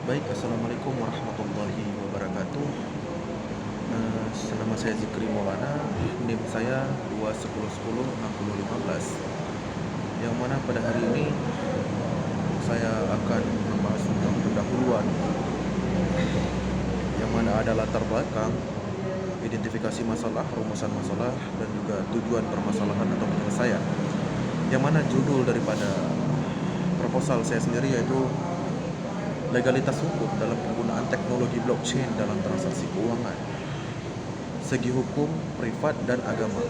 Baik, Assalamualaikum warahmatullahi wabarakatuh. Nama saya Zikri Maulana, NIM saya 211106015. Yang mana pada hari ini saya akan membahas tentang pendahuluan, yang mana ada latar belakang, identifikasi masalah, rumusan masalah, dan juga tujuan permasalahan atau penyelesaian. Yang mana judul daripada proposal saya sendiri yaitu legalitas hukum dalam penggunaan teknologi blockchain dalam transaksi keuangan, segi hukum, privat, dan agama.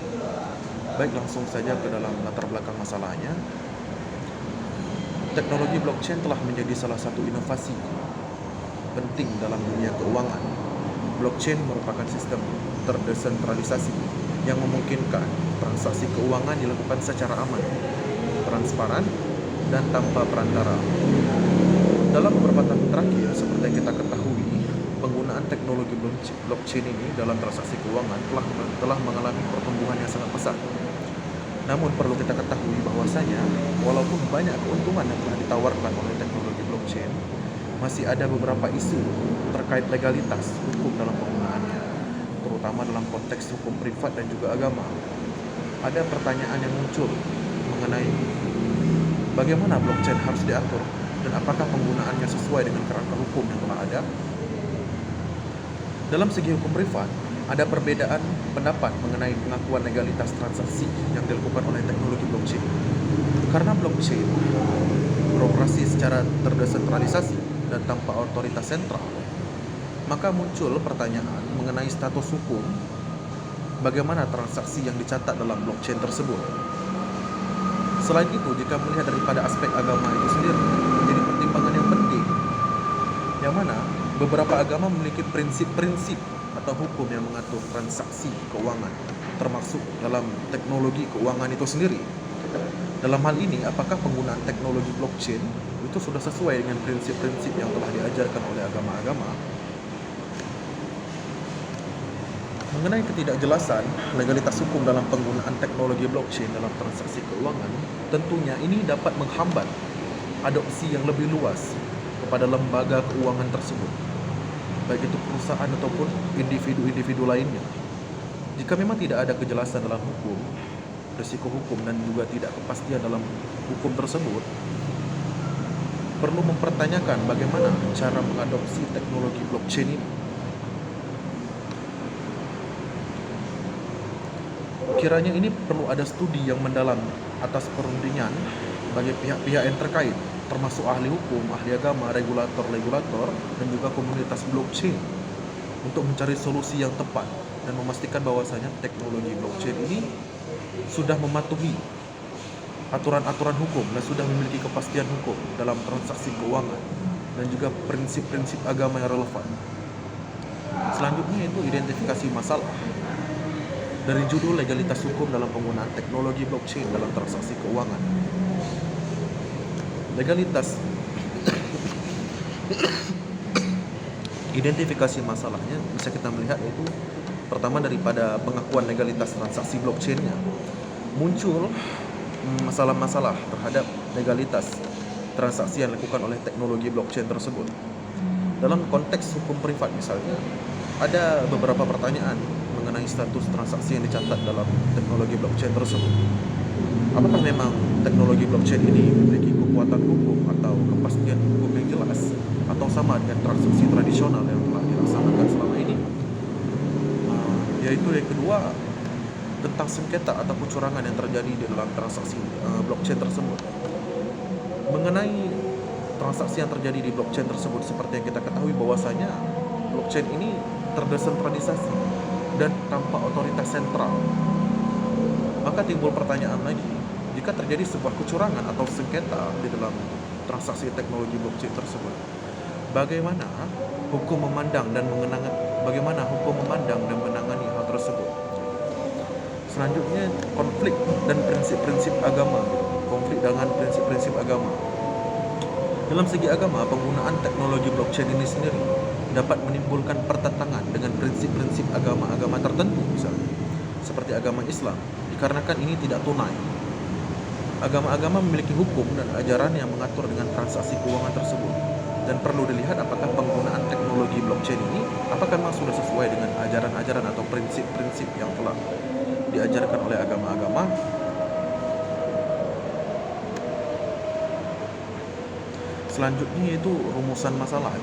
Baik, langsung saja ke dalam latar belakang masalahnya. Teknologi blockchain telah menjadi salah satu inovasi penting dalam dunia keuangan. Blockchain merupakan sistem terdesentralisasi yang memungkinkan transaksi keuangan dilakukan secara aman, transparan, dan tanpa perantara. Dalam beberapa tahun terakhir, seperti yang kita ketahui, penggunaan teknologi blockchain ini dalam transaksi keuangan telah mengalami pertumbuhan yang sangat pesat. Namun perlu kita ketahui bahwasanya walaupun banyak keuntungan yang telah ditawarkan oleh teknologi blockchain, masih ada beberapa isu terkait legalitas hukum dalam penggunaannya, terutama dalam konteks hukum privat dan juga agama. Ada pertanyaan yang muncul mengenai bagaimana blockchain harus diatur dan apakah penggunaannya sesuai dengan kerangka hukum yang telah ada. Dalam segi hukum privat, ada perbedaan pendapat mengenai pengakuan legalitas transaksi yang dilakukan oleh teknologi blockchain. Karena blockchain beroperasi secara terdesentralisasi dan tanpa otoritas sentral, maka muncul pertanyaan mengenai status hukum bagaimana transaksi yang dicatat dalam blockchain tersebut. Selain itu, jika melihat daripada aspek agama itu sendiri, menjadi pertimbangan yang penting, yang mana beberapa agama memiliki prinsip-prinsip atau hukum yang mengatur transaksi keuangan, termasuk dalam teknologi keuangan itu sendiri. Dalam hal ini, apakah penggunaan teknologi blockchain itu sudah sesuai dengan prinsip-prinsip yang telah diajarkan oleh agama-agama? Mengenai ketidakjelasan legalitas hukum dalam penggunaan teknologi blockchain dalam transaksi keuangan, tentunya ini dapat menghambat adopsi yang lebih luas kepada lembaga keuangan tersebut, baik itu perusahaan ataupun individu-individu lainnya. Jika memang tidak ada kejelasan dalam hukum, risiko hukum dan juga tidak kepastian dalam hukum tersebut, perlu mempertanyakan bagaimana cara mengadopsi teknologi blockchain ini. Kiranya ini perlu ada studi yang mendalam atas perundingan bagi pihak-pihak yang terkait, termasuk ahli hukum, ahli agama, regulator, dan juga komunitas blockchain, untuk mencari solusi yang tepat dan memastikan bahwasanya teknologi blockchain ini sudah mematuhi aturan-aturan hukum dan sudah memiliki kepastian hukum dalam transaksi keuangan dan juga prinsip-prinsip agama yang relevan. Selanjutnya itu identifikasi masalah. Dari judul legalitas hukum dalam penggunaan teknologi blockchain dalam transaksi keuangan. Legalitas identifikasi masalahnya bisa kita melihat yaitu pertama daripada pengakuan legalitas transaksi blockchainnya. Muncul masalah-masalah terhadap legalitas transaksi yang dilakukan oleh teknologi blockchain tersebut. Dalam konteks hukum privat misalnya, ada beberapa pertanyaan mengenai status transaksi yang dicatat dalam teknologi blockchain tersebut. Apakah memang teknologi blockchain ini memiliki kekuatan hukum atau kepastian hukum yang jelas, atau sama dengan transaksi tradisional yang telah dilaksanakan selama ini? Yaitu yang kedua, tentang sengketa atau kecurangan yang terjadi di dalam transaksi blockchain tersebut. Mengenai transaksi yang terjadi di blockchain tersebut, seperti yang kita ketahui bahwasanya blockchain ini terdesentralisasi dan tanpa otoritas sentral. Maka timbul pertanyaan lagi, jika terjadi sebuah kecurangan atau sengketa di dalam transaksi teknologi blockchain tersebut, bagaimana hukum memandang dan menangani hal tersebut? Selanjutnya, konflik dan prinsip-prinsip agama. Konflik dengan prinsip-prinsip agama. Dalam segi agama, penggunaan teknologi blockchain ini sendiri dapat menimbulkan pertentangan dengan prinsip-prinsip agama-agama tertentu, misalnya seperti agama Islam, dikarenakan ini tidak tunai. Agama-agama memiliki hukum dan ajaran yang mengatur dengan transaksi keuangan tersebut. Dan perlu dilihat apakah penggunaan teknologi blockchain ini apakah memang sudah sesuai dengan ajaran-ajaran atau prinsip-prinsip yang telah diajarkan oleh agama-agama. Selanjutnya yaitu rumusan masalah.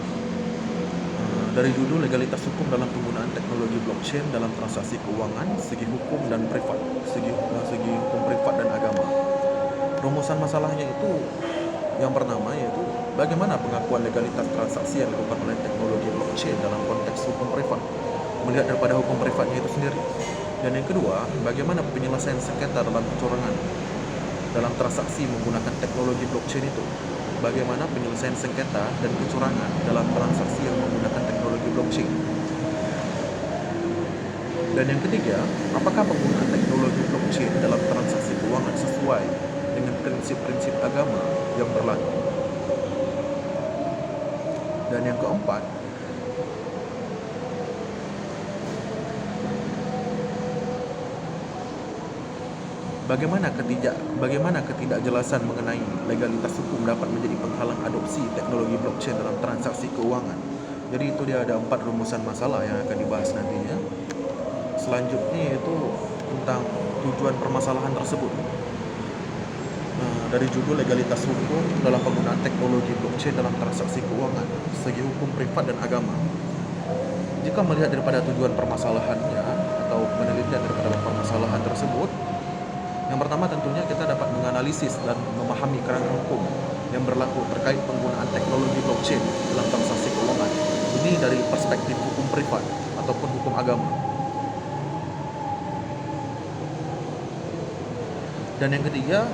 Dari judul legalitas hukum dalam penggunaan teknologi blockchain dalam transaksi keuangan, segi hukum dan privat, segi hukum privat dan agama. Rumusan masalahnya itu yang pertama yaitu bagaimana pengakuan legalitas transaksi yang dilakukan oleh teknologi blockchain dalam konteks hukum privat, melihat daripada hukum privatnya itu sendiri. Dan yang kedua, bagaimana penyelesaian sengketa dalam kecurangan dalam transaksi menggunakan teknologi blockchain itu. Bagaimana penyelesaian sengketa dan kecurangan dalam transaksi yang menggunakan teknologi blockchain. Dan yang ketiga, apakah penggunaan teknologi blockchain dalam transaksi keuangan sesuai dengan prinsip-prinsip agama yang berlaku. Dan yang keempat, bagaimana ketidakjelasan mengenai legalitas hukum dapat menjadi penghalang adopsi teknologi blockchain dalam transaksi keuangan. Jadi itu dia ada 4 rumusan masalah yang akan dibahas nantinya. Selanjutnya yaitu tentang tujuan permasalahan tersebut. Dari judul legalitas hukum dalam penggunaan teknologi blockchain dalam transaksi keuangan, segi hukum privat dan agama. Jika melihat daripada tujuan permasalahannya atau penelitian daripada permasalahan tersebut, yang pertama tentunya kita dapat menganalisis dan memahami kerangka hukum yang berlaku terkait penggunaan teknologi blockchain dalam transaksi keuangan. Ini dari perspektif hukum privat ataupun hukum agama. Dan yang ketiga,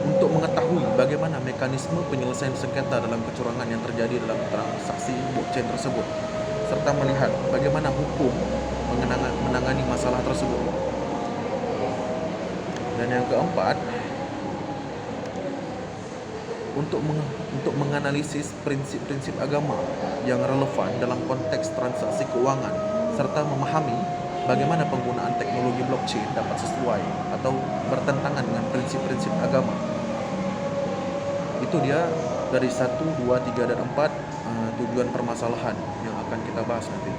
untuk mengetahui bagaimana mekanisme penyelesaian sengketa dalam kecurangan yang terjadi dalam transaksi blockchain tersebut, serta melihat bagaimana hukum menangani masalah tersebut. Dan yang keempat, untuk menganalisis prinsip-prinsip agama yang relevan dalam konteks transaksi keuangan, serta memahami bagaimana penggunaan teknologi blockchain dapat sesuai atau bertentangan dengan prinsip-prinsip agama. Itu dia dari 1, 2, 3, dan 4 tujuan permasalahan yang akan kita bahas nanti.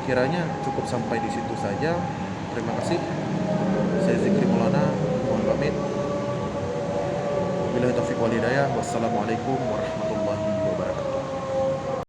Kiranya cukup sampai di situ saja. Terima kasih. Saya Zikri Maulana, mohon pamit. Wabillahi taufiq wal hidayah. Wassalamualaikum warahmatullahi wabarakatuh.